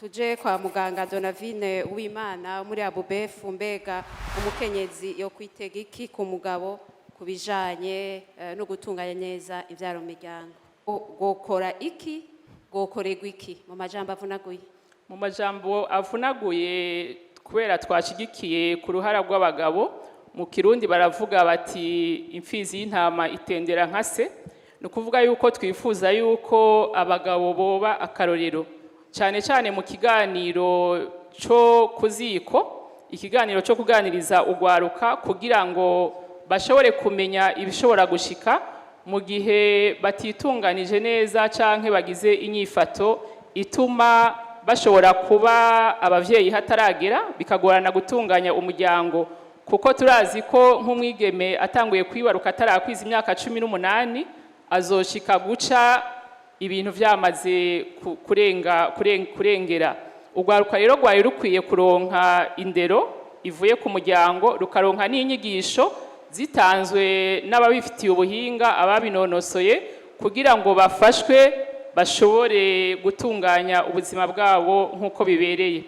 tuje kwa muganga Donavine Uwimana muri ABUBEF. Mbega umukenyezi yo kwitega iki ku mugabo kubijanye no gutunganya neza ivyaro miryango? Gokora iki? Gokorerwa iki? Mu majambo avunaguye. Mu majambo avunaguye kubera twashigikiye ku ruhara rw'abagabo, mu Kirundi baravuga bati imfizi y'intama itendera nka se. No kuvuga yuko twifuza yuko abagabo boba akarorero cyane cyane mu kiganiro cyo kuziko, ikiganiro cyo kuganiriza ugwaruka kugira ngo bashobore kumenya ibishobora gushika mu gihe batitunganije neza canke bagize inyifato ituma bashobora kuba abavyeyi hataragera bikagorana gutunganya umuryango, kuko turazi ko nk'umwigeme atanguye kwibaruka atarakwiza imyaka 18 azoshika guca ibintu vyamaze kurengera. Ugwaruka rero rwari rukwiye kuronka indero ivuye ku muryango, rukaronka n'inyigisho zitanzwe n'ababifitiye ubuhinga, ababinonosoye, kugira ngo bafashwe bashobore gutunganya ubuzima bwabo nk'uko bibereye.